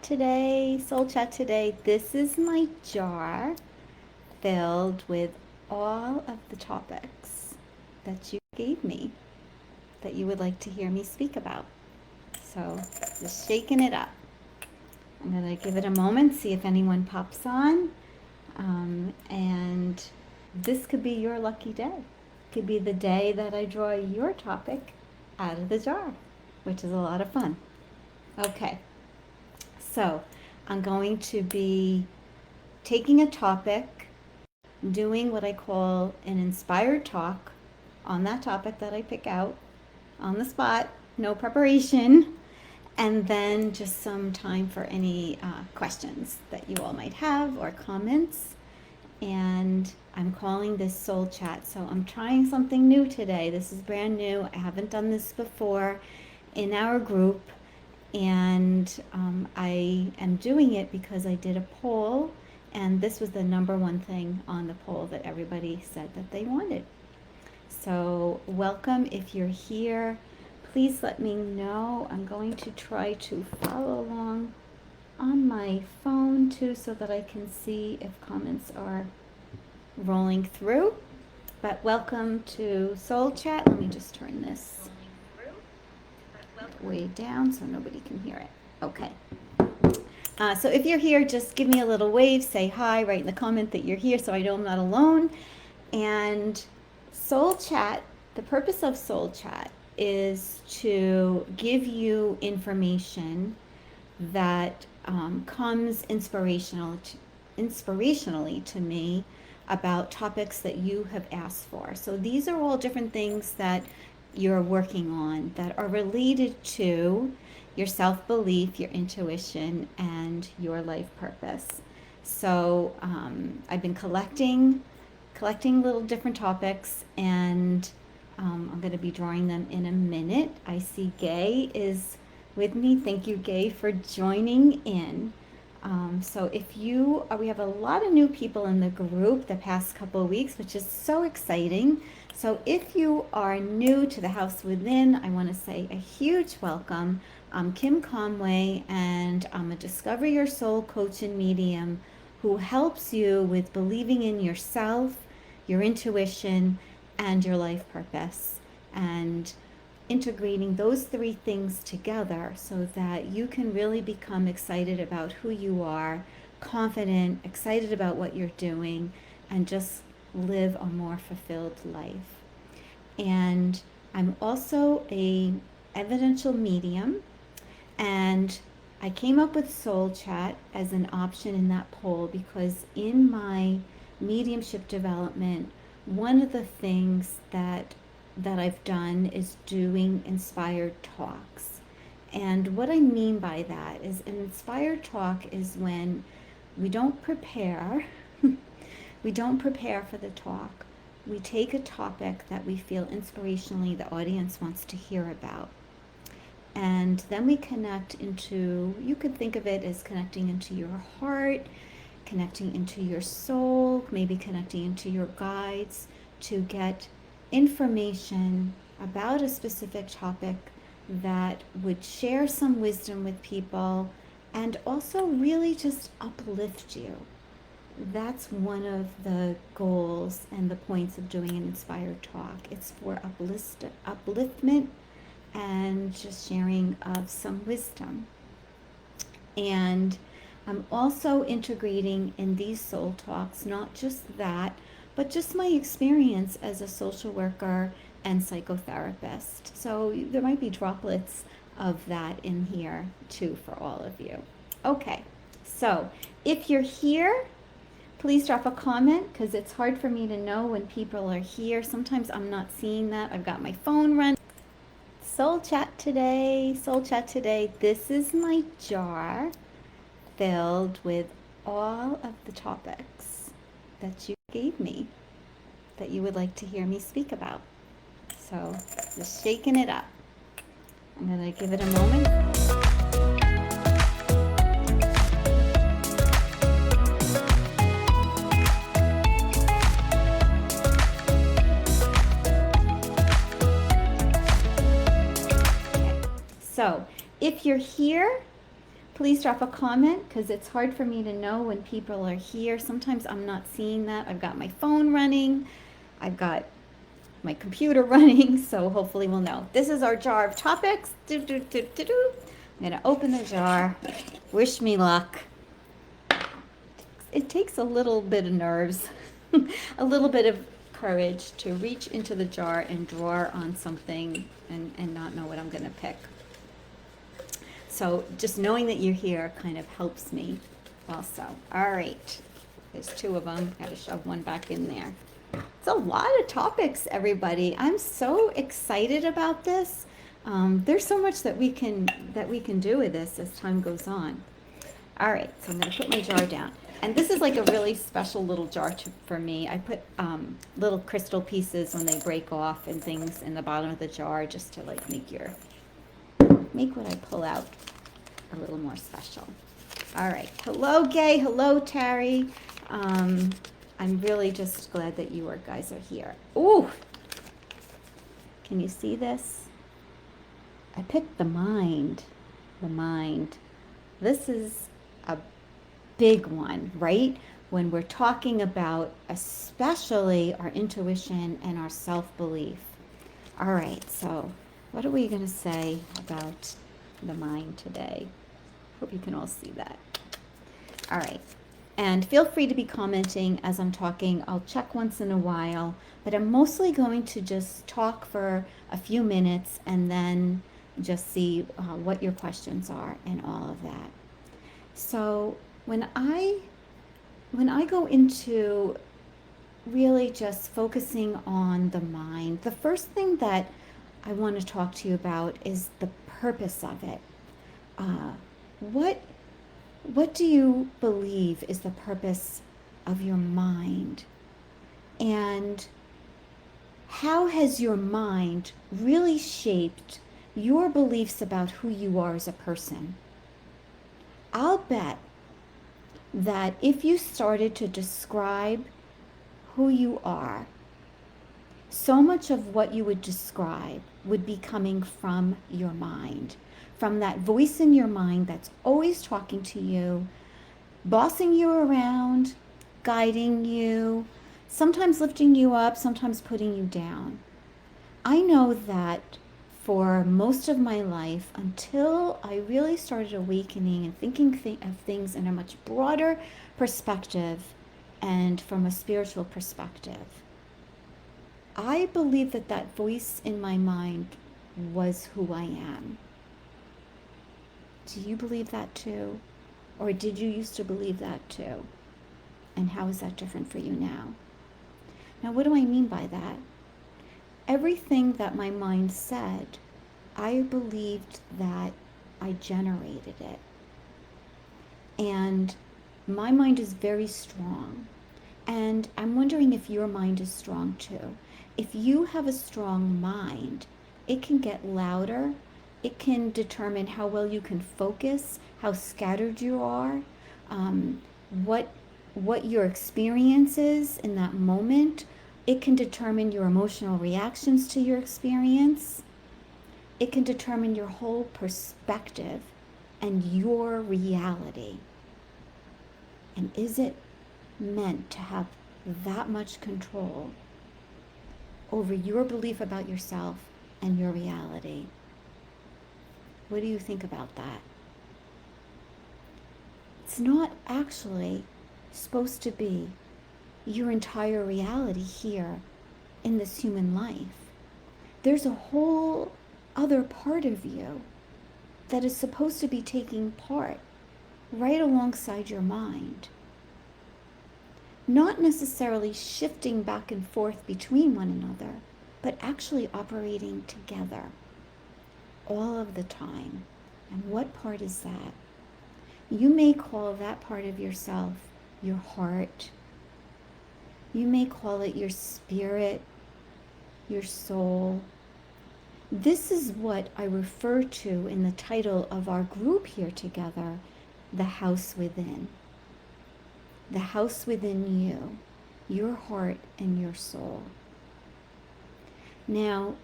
today, soul chat today. This is my jar filled with all of the topics that you gave me that you would like to hear me speak about. So just shaking it up. I'm going to give it a moment, see if anyone pops on. And this could be your lucky day. Could be the day that I draw your topic out of the jar, which is a lot of fun. Okay, so I'm going to be taking a topic, doing what I call an inspired talk on that topic that I pick out on the spot, no preparation, and then just some time for any questions that you all might have or comments. And I'm calling this Soul Chat. So I'm trying something new today. This is brand new. I haven't done this before in our group. And I am doing it because I did a poll, and this was the number one thing on the poll that everybody said that they wanted. So welcome. If you're here, please let me know. I'm going to try to follow along on my phone too so that I can see if comments are rolling through. But welcome to Soul Chat. Let me just turn this way down so nobody can hear it. Okay. So if you're here, just give me a little wave, say hi, write in the comment that you're here so I know I'm not alone. And Soul Chat, the purpose of Soul Chat is to give you information that comes inspirationally to me about topics that you have asked for. So these are all different things that you're working on that are related to your self-belief, your intuition, and your life purpose. So I've been collecting little different topics, and I'm going to be drawing them in a minute. I see Gay is with me. Thank you, Gay, for joining in. So if you, we have a lot of new people in the group the past couple of weeks, which is so exciting. So if you are new to the House Within, I want to say a huge welcome. I'm Kim Conway, and I'm a Discover Your Soul coach and medium who helps you with believing in yourself, your intuition, and your life purpose, and integrating those three things together so that you can really become excited about who you are, confident, excited about what you're doing, and just live a more fulfilled life. And I'm also a evidential medium, and I came up with Soul Chat as an option in that poll because in my mediumship development, one of the things that I've done is doing inspired talks. And what I mean by that is an inspired talk is when we don't prepare, we don't prepare for the talk. We take a topic that we feel inspirationally the audience wants to hear about. And then we connect into, you could think of it as connecting into your heart, connecting into your soul, maybe connecting into your guides to get information about a specific topic that would share some wisdom with people and also really just uplift you. That's one of the goals and the points of doing an inspired talk. It's for upliftment and just sharing of some wisdom. And I'm also integrating in these soul talks, not just that, but just my experience as a social worker and psychotherapist. So there might be droplets of that in here too for all of you. Okay, so if you're here, please drop a comment because it's hard for me to know when people are here. Sometimes I'm not seeing that. I've got my phone running. Soul Chat today, Soul Chat today. This is my jar filled with all of the topics that you gave me that you would like to hear me speak about. So just shaking it up. I'm going to give it a moment. So if you're here, Please drop a comment because it's hard for me to know when people are here. Sometimes I'm not seeing that. I've got my phone running. I've got my computer running, so hopefully we'll know. This is our jar of topics. I'm going to open the jar. Wish me luck. It takes a little bit of nerves, a little bit of courage to reach into the jar and draw on something and not know what I'm going to pick. So just knowing that you're here kind of helps me also. All right. There's two of them. Got to shove one back in there. It's a lot of topics, everybody. I'm so excited about this. There's so much that we can do with this as time goes on. All right, so I'm going to put my jar down. And this is like a really special little jar for me. I put little crystal pieces when they break off and things in the bottom of the jar just to like make what I pull out a little more special. All right. Hello, Gay. Hello, Terry. I'm really just glad that you guys are here. Ooh! Can you see this? I picked the mind. The mind. This is a big one, right? When we're talking about especially our intuition and our self-belief. All right, so what are we going to say about the mind today? Hope you can all see that. All right. And feel free to be commenting as I'm talking. I'll check once in a while, but I'm mostly going to just talk for a few minutes and then just see what your questions are and all of that. So when I go into really just focusing on the mind, the first thing that I want to talk to you about is the purpose of it. What do you believe is the purpose of your mind? And how has your mind really shaped your beliefs about who you are as a person? I'll bet that if you started to describe who you are, so much of what you would describe would be coming from your mind, from that voice in your mind that's always talking to you, bossing you around, guiding you, sometimes lifting you up, sometimes putting you down. I know that for most of my life, until I really started awakening and thinking of things in a much broader perspective and from a spiritual perspective, I believe that voice in my mind was who I am. Do you believe that too? Or did you used to believe that too? And how is that different for you now? Now, what do I mean by that? Everything that my mind said, I believed that I generated it. And my mind is very strong. And I'm wondering if your mind is strong too. If you have a strong mind, it can get louder. It can determine how well you can focus, how scattered you are, what your experience is in that moment. It can determine your emotional reactions to your experience. It can determine your whole perspective and your reality. And is it meant to have that much control over your belief about yourself and your reality? What do you think about that? It's not actually supposed to be your entire reality here in this human life. There's a whole other part of you that is supposed to be taking part right alongside your mind. Not necessarily shifting back and forth between one another, but actually operating together all of the time. And what part is that? You may call that part of yourself your heart. You may call it your spirit, your soul. This is what I refer to in the title of our group here together, the house within. The house within you, your heart and your soul. Now,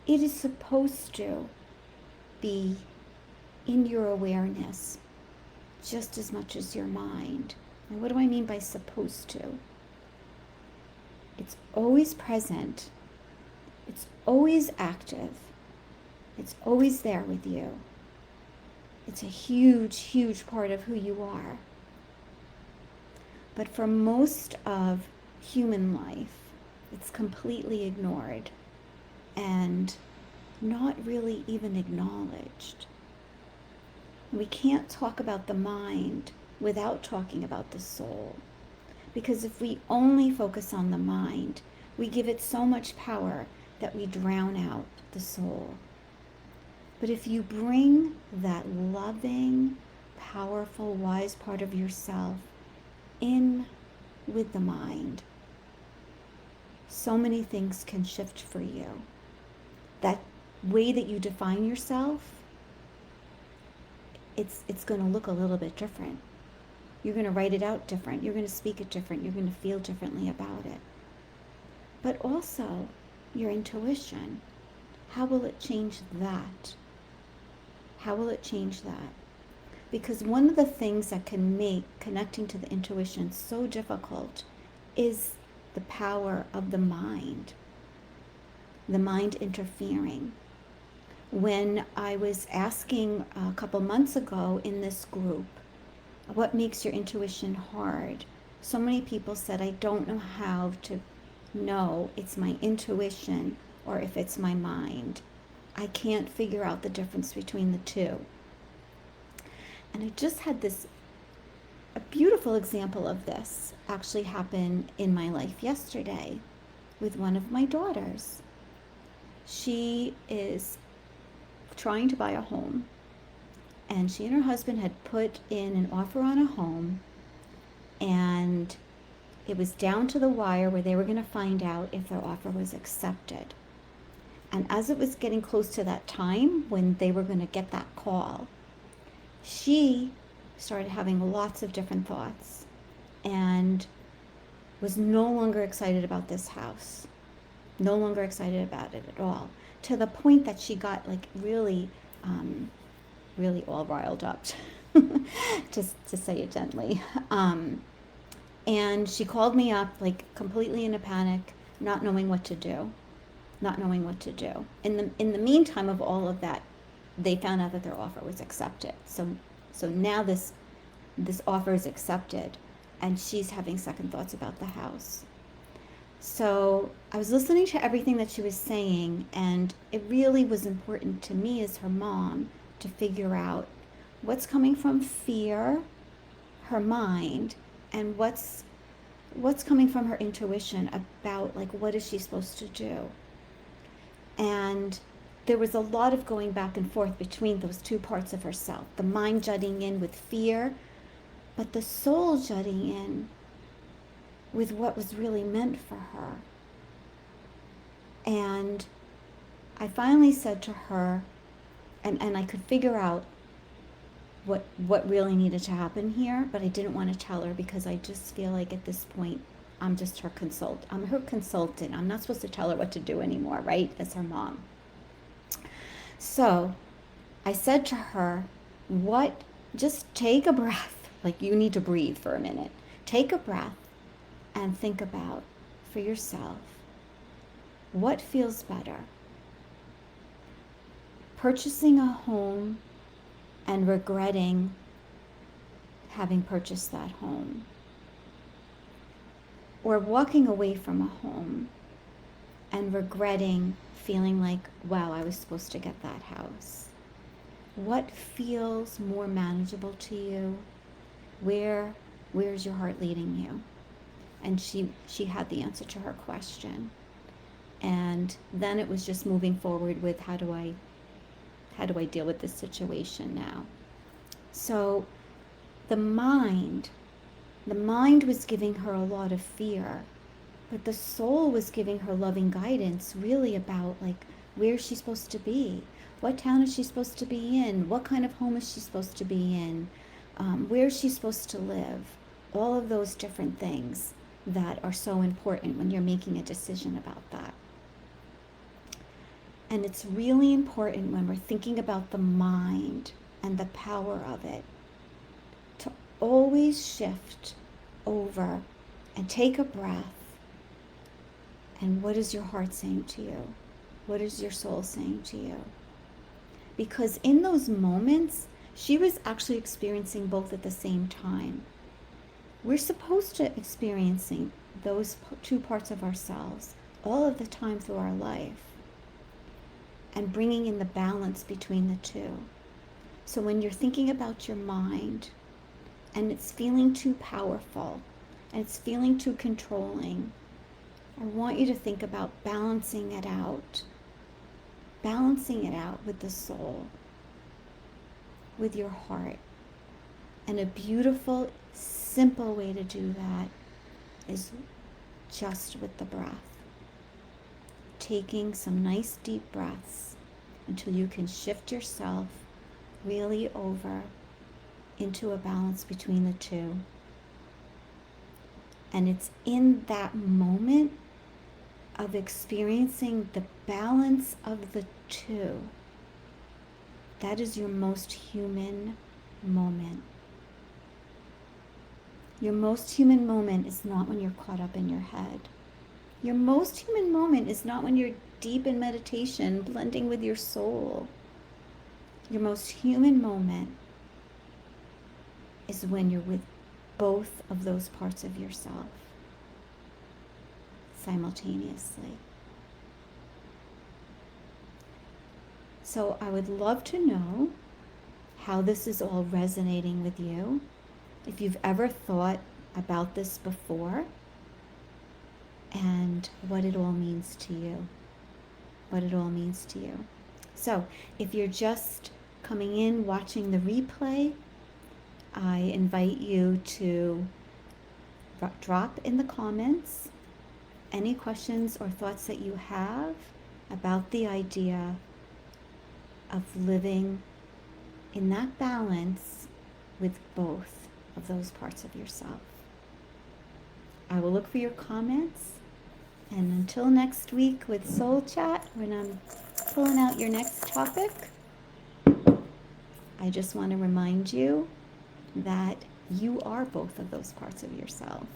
it is supposed to be in your awareness just as much as your mind. And what do I mean by supposed to? It's always present. It's always active. It's always there with you. It's a huge, huge part of who you are. But for most of human life, it's completely ignored and not really even acknowledged. We can't talk about the mind without talking about the soul. Because if we only focus on the mind, we give it so much power that we drown out the soul. But if you bring that loving, powerful, wise part of yourself in with the mind, so many things can shift for you. That way that you define yourself, it's going to look a little bit different. You're going to write it out different. You're going to speak it different. You're going to feel differently about it. But also, your intuition, how will it change that? How will it change that? Because one of the things that can make connecting to the intuition so difficult is the power of the mind interfering. When I was asking a couple months ago in this group, what makes your intuition hard? So many people said, I don't know how to know it's my intuition or if it's my mind. I can't figure out the difference between the two. And I just had a beautiful example of this actually happen in my life yesterday with one of my daughters. She is trying to buy a home, and she and her husband had put in an offer on a home, and it was down to the wire where they were going to find out if their offer was accepted. And as it was getting close to that time when they were going to get that call, she started having lots of different thoughts and was no longer excited about this house, no longer excited about it at all, to the point that she got really all riled up, just to say it gently. And she called me up completely in a panic, not knowing what to do. In the meantime of all of that, they found out that their offer was accepted. So now this offer is accepted, and she's having second thoughts about the house. So I was listening to everything that she was saying, and it really was important to me as her mom to figure out what's coming from fear, her mind, and what's coming from her intuition about what is she supposed to do. And there was a lot of going back and forth between those two parts of herself, the mind jutting in with fear, but the soul jutting in with what was really meant for her. And I finally said to her, and I could figure out what really needed to happen here, but I didn't want to tell her because I just feel like at this point I'm just her I'm her consultant. I'm not supposed to tell her what to do anymore, right? As her mom. So I said to her, just take a breath. You need to breathe for a minute. Take a breath and think about for yourself, what feels better? Purchasing a home and regretting having purchased that home, or walking away from a home and regretting feeling wow, I was supposed to get that house. What feels more manageable to you? Where's your heart leading you? And she had the answer to her question. And then it was just moving forward with how do I deal with this situation now? So the mind was giving her a lot of fear, but the soul was giving her loving guidance really about where is she supposed to be? What town is she supposed to be in? What kind of home is she supposed to be in? Where is she supposed to live? All of those different things that are so important when you're making a decision about that. And it's really important when we're thinking about the mind and the power of it, always shift over and take a breath. And what is your heart saying to you? What is your soul saying to you? Because in those moments, she was actually experiencing both at the same time. We're supposed to experiencing those two parts of ourselves all of the time through our life, and bringing in the balance between the two. So when you're thinking about your mind and it's feeling too powerful and it's feeling too controlling, I want you to think about balancing it out with the soul, with your heart. And a beautiful, simple way to do that is just with the breath. Taking some nice deep breaths until you can shift yourself really over into a balance between the two. And it's in that moment of experiencing the balance of the two that is your most human moment. Your most human moment is not when you're caught up in your head. Your most human moment is not when you're deep in meditation, blending with your soul. Your most human moment is when you're with both of those parts of yourself simultaneously. So I would love to know how this is all resonating with you. If you've ever thought about this before, and what it all means to you. What it all means to you. So if you're just coming in, watching the replay, I invite you to drop in the comments any questions or thoughts that you have about the idea of living in that balance with both of those parts of yourself. I will look for your comments. And until next week with Soul Chat, when I'm pulling out your next topic, I just want to remind you that you are both of those parts of yourself.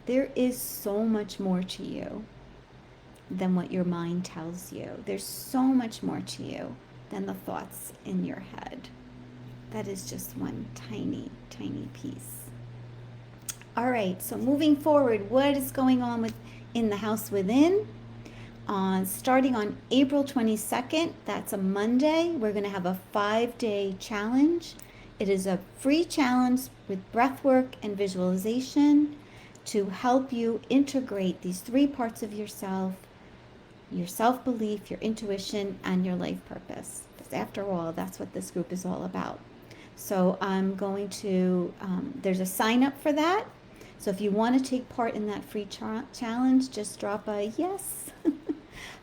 There is so much more to you than what your mind tells you. There's so much more to you than the thoughts in your head. That is just one tiny, tiny piece. All right, so moving forward, what is going on in the house within? Starting on April 22nd, that's a Monday, we're going to have a 5-day challenge. It is a free challenge with breathwork and visualization to help you integrate these 3 parts of yourself: your self-belief, your intuition, and your life purpose. Because after all, that's what this group is all about. So I'm going to, there's a sign up for that. So if you want to take part in that free challenge, just drop a yes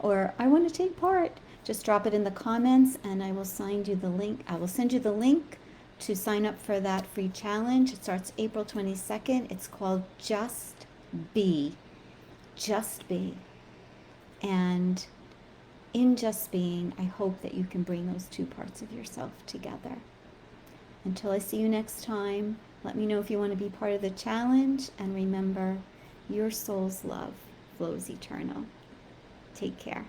or I want to take part. Just drop it in the comments and I will send you the link. I will send you the link to sign up for that free challenge. It starts April 22nd. It's called Just Be. Just Be. And in just being, I hope that you can bring those 2 parts of yourself together. Until I see you next time, let me know if you want to be part of the challenge. And remember, your soul's love flows eternal. Take care.